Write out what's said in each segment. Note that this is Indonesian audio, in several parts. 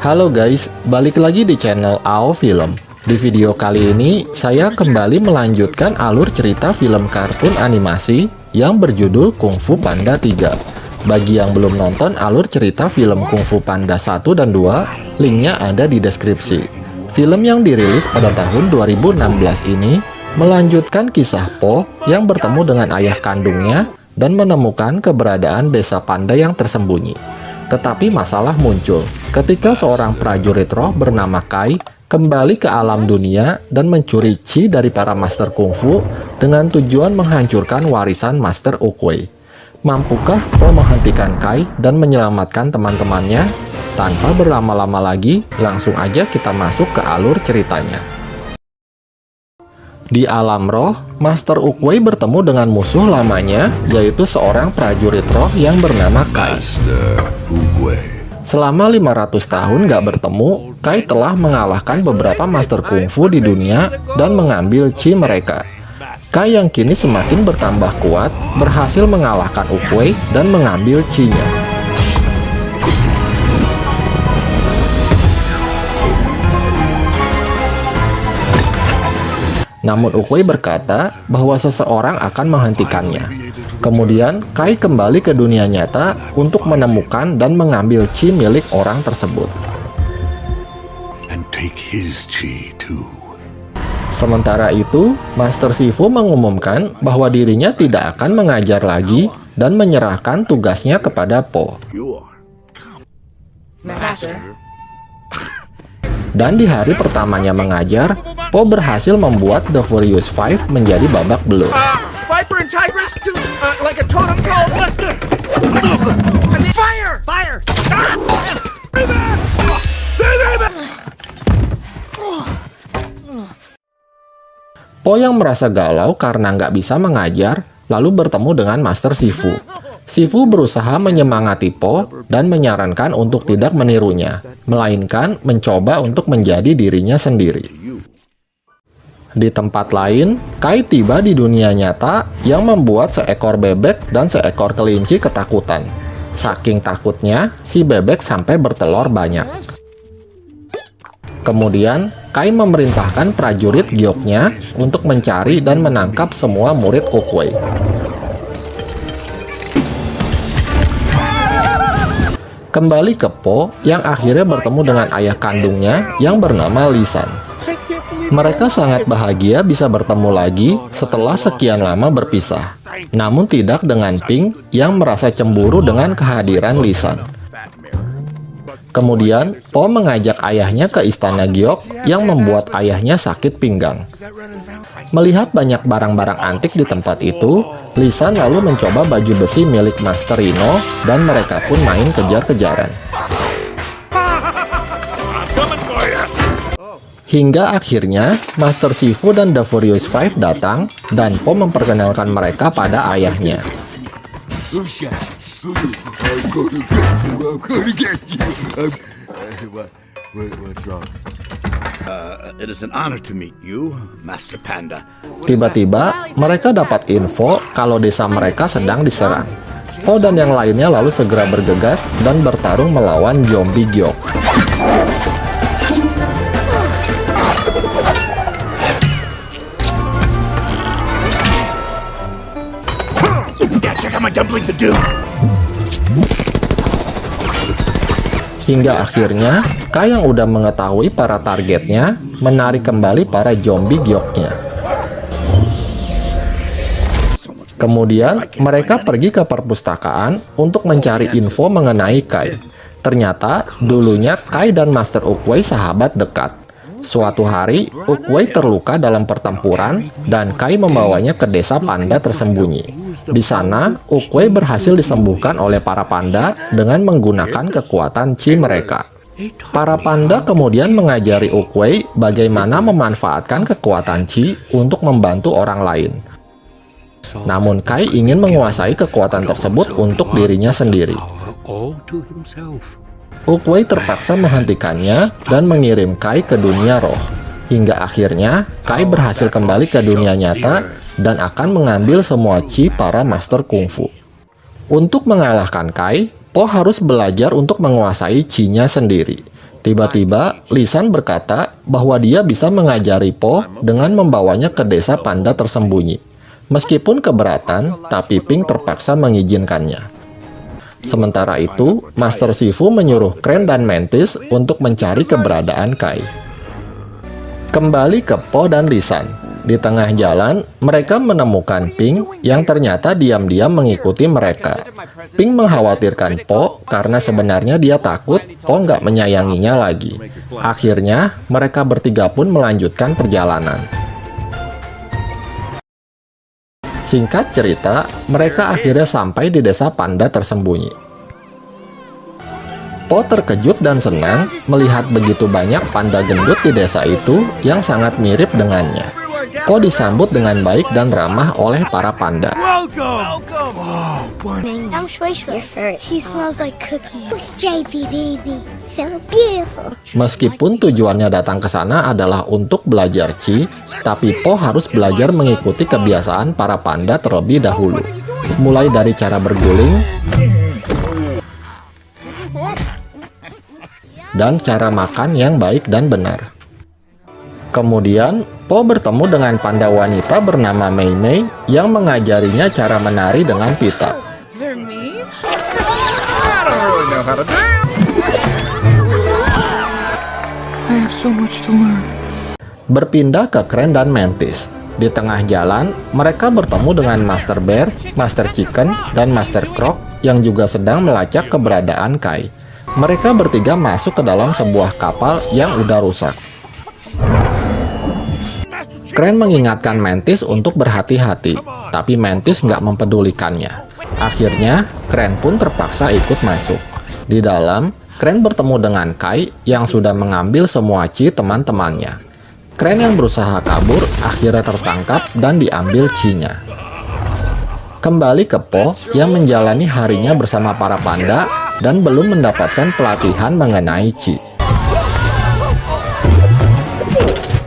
Halo guys, balik lagi di channel AO Film. Di video kali ini, saya kembali melanjutkan alur cerita film kartun animasi yang berjudul Kung Fu Panda 3. Bagi yang belum nonton alur cerita film Kung Fu Panda 1 dan 2, linknya ada di deskripsi. Film yang dirilis pada tahun 2016 ini melanjutkan kisah Po yang bertemu dengan ayah kandungnya dan menemukan keberadaan desa panda yang tersembunyi. Tetapi masalah muncul ketika seorang prajurit roh bernama Kai kembali ke alam dunia dan mencuri Qi dari para master kungfu dengan tujuan menghancurkan warisan Master Oogway. Mampukah Po menghentikan Kai dan menyelamatkan teman-temannya? Tanpa berlama-lama lagi, langsung aja kita masuk ke alur ceritanya. Di alam roh, Master Oogway bertemu dengan musuh lamanya, yaitu seorang prajurit roh yang bernama Kai. Selama 500 tahun gak bertemu, Kai telah mengalahkan beberapa master kungfu di dunia dan mengambil Qi mereka. Kai yang kini semakin bertambah kuat, berhasil mengalahkan Oogway dan mengambil Qi-nya. Namun Oogway berkata bahwa seseorang akan menghentikannya. Kemudian Kai kembali ke dunia nyata untuk menemukan dan mengambil Qi milik orang tersebut. Sementara itu, Master Shifu mengumumkan bahwa dirinya tidak akan mengajar lagi dan menyerahkan tugasnya kepada Po. Dan di hari pertamanya mengajar, Po berhasil membuat The Furious Five menjadi babak belur. Po yang merasa galau karena nggak bisa mengajar, lalu bertemu dengan Master Shifu. Shifu berusaha menyemangati Po dan menyarankan untuk tidak menirunya, melainkan mencoba untuk menjadi dirinya sendiri. Di tempat lain, Kai tiba di dunia nyata yang membuat seekor bebek dan seekor kelinci ketakutan. Saking takutnya, si bebek sampai bertelur banyak. Kemudian, Kai memerintahkan prajurit gioknya untuk mencari dan menangkap semua murid Oogway. Kembali ke Po yang akhirnya bertemu dengan ayah kandungnya yang bernama Lisan. Mereka sangat bahagia bisa bertemu lagi setelah sekian lama berpisah. Namun tidak dengan Pink yang merasa cemburu dengan kehadiran Lisan. Kemudian Po mengajak ayahnya ke istana giok yang membuat ayahnya sakit pinggang. Melihat banyak barang-barang antik di tempat itu, Lisan lalu mencoba baju besi milik Master Rino dan mereka pun main kejar-kejaran. Hingga akhirnya Master Shifu dan The Furious Five datang dan Po memperkenalkan mereka pada ayahnya. Tiba-tiba mereka dapat info kalau desa mereka sedang diserang. Po dan yang lainnya lalu segera bergegas dan bertarung melawan zombie giok. Hingga akhirnya, Kai yang udah mengetahui para targetnya, menarik kembali para zombie gioknya. Kemudian, mereka pergi ke perpustakaan untuk mencari info mengenai Kai. Ternyata, dulunya Kai dan Master Oogway sahabat dekat. Suatu hari, Oogway terluka dalam pertempuran, dan Kai membawanya ke desa panda tersembunyi. Di sana, Oogway berhasil disembuhkan oleh para panda dengan menggunakan kekuatan Qi mereka. Para panda kemudian mengajari Oogway bagaimana memanfaatkan kekuatan Qi untuk membantu orang lain. Namun Kai ingin menguasai kekuatan tersebut untuk dirinya sendiri. Oogway terpaksa menghentikannya dan mengirim Kai ke dunia roh. Hingga akhirnya, Kai berhasil kembali ke dunia nyata dan akan mengambil semua Qi para master kungfu. Untuk mengalahkan Kai, Po harus belajar untuk menguasai Qi-nya sendiri. Tiba-tiba, Lisan berkata bahwa dia bisa mengajari Po dengan membawanya ke desa panda tersembunyi. Meskipun keberatan, tapi Pink terpaksa mengizinkannya. Sementara itu, Master Shifu menyuruh Crane dan Mantis untuk mencari keberadaan Kai. Kembali ke Po dan Lisan. Di tengah jalan, mereka menemukan Pink yang ternyata diam-diam mengikuti mereka. Pink mengkhawatirkan Po karena sebenarnya dia takut Po nggak menyayanginya lagi. Akhirnya, mereka bertiga pun melanjutkan perjalanan. Singkat cerita, mereka akhirnya sampai di desa panda tersembunyi. Po terkejut dan senang melihat begitu banyak panda gendut di desa itu yang sangat mirip dengannya. Po disambut dengan baik dan ramah oleh para panda. Meskipun tujuannya datang ke sana adalah untuk belajar Chi, tapi Po harus belajar mengikuti kebiasaan para panda terlebih dahulu. Mulai dari cara berguling, dan cara makan yang baik dan benar. Kemudian, Po bertemu dengan panda wanita bernama Mei Mei yang mengajarinya cara menari dengan pita. Berpindah ke Crane dan Mantis. Di tengah jalan, mereka bertemu dengan Master Bear, Master Chicken, dan Master Croc yang juga sedang melacak keberadaan Kai. Mereka bertiga masuk ke dalam sebuah kapal yang udah rusak. Crane mengingatkan Mantis untuk berhati-hati, tapi Mantis nggak mempedulikannya. Akhirnya, Crane pun terpaksa ikut masuk. Di dalam, Crane bertemu dengan Kai yang sudah mengambil semua Chi teman-temannya. Crane yang berusaha kabur akhirnya tertangkap dan diambil Chi-nya. Kembali ke Po yang menjalani harinya bersama para panda dan belum mendapatkan pelatihan mengenai Chi.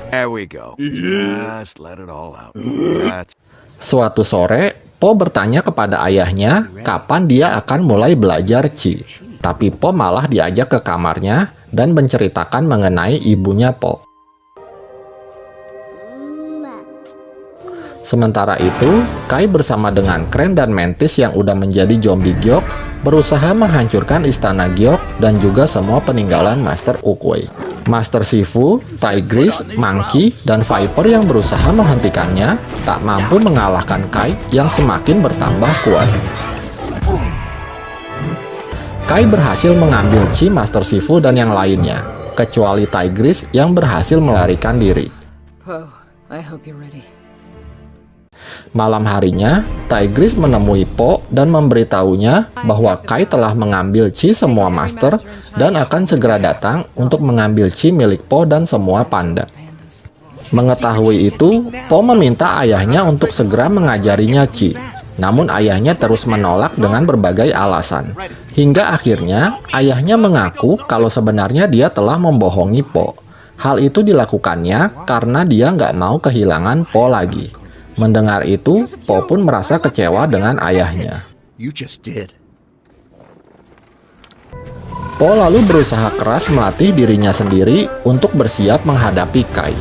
There we go. Just let it all out. Suatu sore, Po bertanya kepada ayahnya kapan dia akan mulai belajar Chi. Tapi Po malah diajak ke kamarnya dan menceritakan mengenai ibunya Po. Sementara itu, Kai bersama dengan Crane dan Mantis yang udah menjadi zombie Gyok berusaha menghancurkan istana Gyok dan juga semua peninggalan Master Oogway. Master Shifu, Tigris, Monkey, dan Viper yang berusaha menghentikannya tak mampu mengalahkan Kai yang semakin bertambah kuat. Kai berhasil mengambil Chi Master Shifu dan yang lainnya, kecuali Tigris yang berhasil melarikan diri. Po, I hope you're ready. Malam harinya, Tigris menemui Po dan memberitahunya bahwa Kai telah mengambil Chi semua master dan akan segera datang untuk mengambil Chi milik Po dan semua panda. Mengetahui itu, Po meminta ayahnya untuk segera mengajarinya Chi. Namun ayahnya terus menolak dengan berbagai alasan. Hingga akhirnya, ayahnya mengaku kalau sebenarnya dia telah membohongi Po. Hal itu dilakukannya karena dia nggak mau kehilangan Po lagi. Mendengar itu, Po pun merasa kecewa dengan ayahnya. Po lalu berusaha keras melatih dirinya sendiri untuk bersiap menghadapi Kai.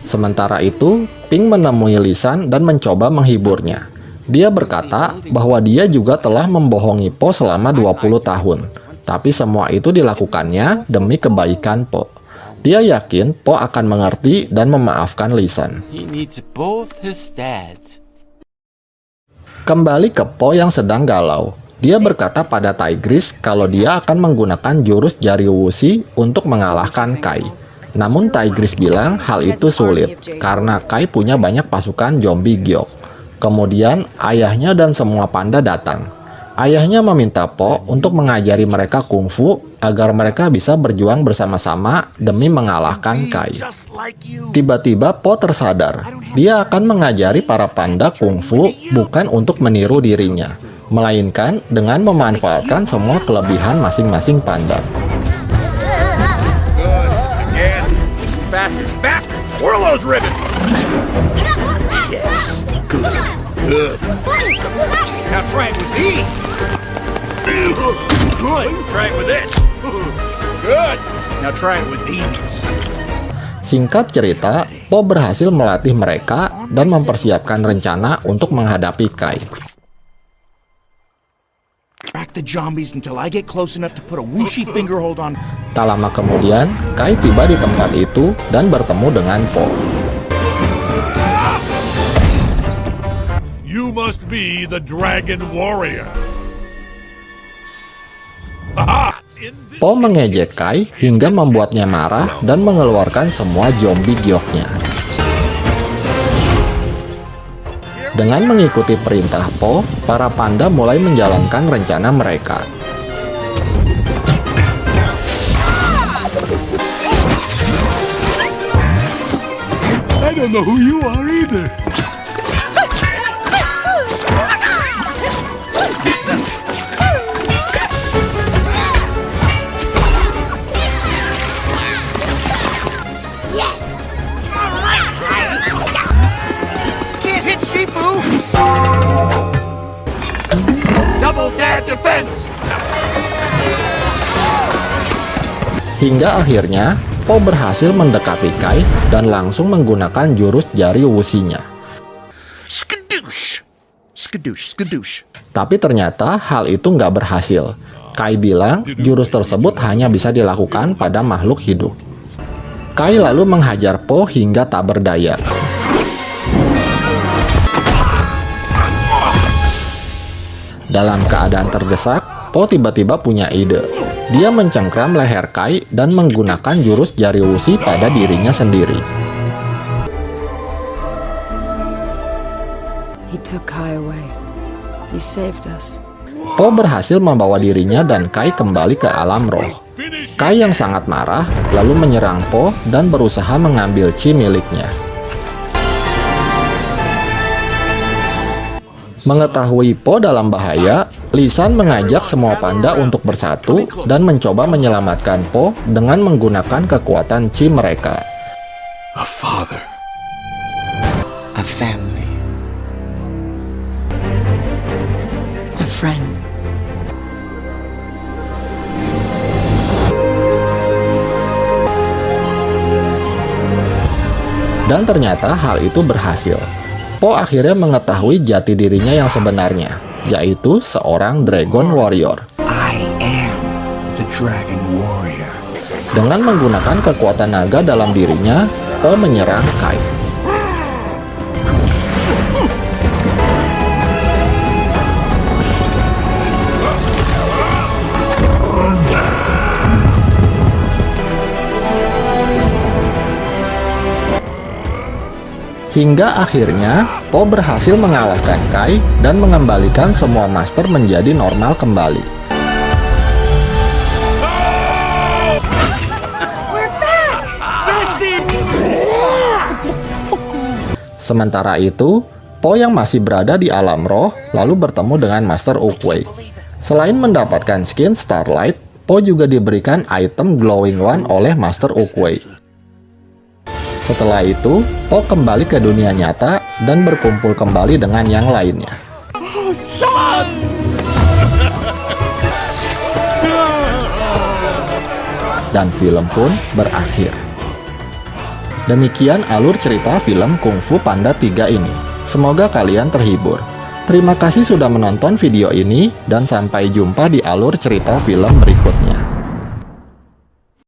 Sementara itu, Pink menemui Lisan dan mencoba menghiburnya. Dia berkata bahwa dia juga telah membohongi Po selama 20 tahun. Tapi semua itu dilakukannya demi kebaikan Po. Dia yakin Po akan mengerti dan memaafkan Lisan. Kembali ke Po yang sedang galau. Dia berkata pada Tigris kalau dia akan menggunakan jurus jari Wuxi untuk mengalahkan Kai. Namun Tigris bilang hal itu sulit karena Kai punya banyak pasukan zombie Gyok. Kemudian ayahnya dan semua panda datang. Ayahnya meminta Po untuk mengajari mereka kungfu agar mereka bisa berjuang bersama-sama demi mengalahkan Kai. Tiba-tiba Po tersadar, dia akan mengajari para panda kungfu bukan untuk meniru dirinya, melainkan dengan memanfaatkan semua kelebihan masing-masing panda. Now try it with these. Good. Try it with this. Good. Now try it with these. Singkat cerita, Po berhasil melatih mereka dan mempersiapkan rencana untuk menghadapi Kai. Track the zombies until I get close enough to put a whooshy finger hold on. Tak lama kemudian, Kai tiba di tempat itu dan bertemu dengan Po. You must be the Dragon Warrior. Po mengejek Kai hingga membuatnya marah dan mengeluarkan semua zombie gioknya. Dengan mengikuti perintah Po, para panda mulai menjalankan rencana mereka. I don't know who you are either. Can't hit Shifu. Double dare defense. Hingga akhirnya, Po berhasil mendekati Kai dan langsung menggunakan jurus jari wusinya. Skadoosh. Skadoosh. Skadoosh. Tapi ternyata hal itu nggak berhasil. Kai bilang jurus tersebut hanya bisa dilakukan pada makhluk hidup. Kai lalu menghajar Po hingga tak berdaya. Dalam keadaan terdesak, Po tiba-tiba punya ide. Dia mencengkram leher Kai dan menggunakan jurus jari wusi pada dirinya sendiri. He took Kai away. He saved us. Po berhasil membawa dirinya dan Kai kembali ke alam roh. Kai yang sangat marah lalu menyerang Po dan berusaha mengambil chi miliknya. Mengetahui Po dalam bahaya, Li San mengajak semua panda untuk bersatu dan mencoba menyelamatkan Po dengan menggunakan kekuatan chi mereka. A father. A family. A friend. Dan ternyata hal itu berhasil. Po akhirnya mengetahui jati dirinya yang sebenarnya, yaitu seorang Dragon Warrior. I am the Dragon Warrior. Dengan menggunakan kekuatan naga dalam dirinya, Po menyerang Kai. Hingga akhirnya, Po berhasil mengalahkan Kai dan mengembalikan semua master menjadi normal kembali. Sementara itu, Po yang masih berada di alam roh lalu bertemu dengan Master Oogway. Selain mendapatkan skin Starlight, Po juga diberikan item Glowing One oleh Master Oogway. Setelah itu, Po kembali ke dunia nyata dan berkumpul kembali dengan yang lainnya. Dan film pun berakhir. Demikian alur cerita film Kung Fu Panda 3 ini. Semoga kalian terhibur. Terima kasih sudah menonton video ini dan sampai jumpa di alur cerita film berikutnya.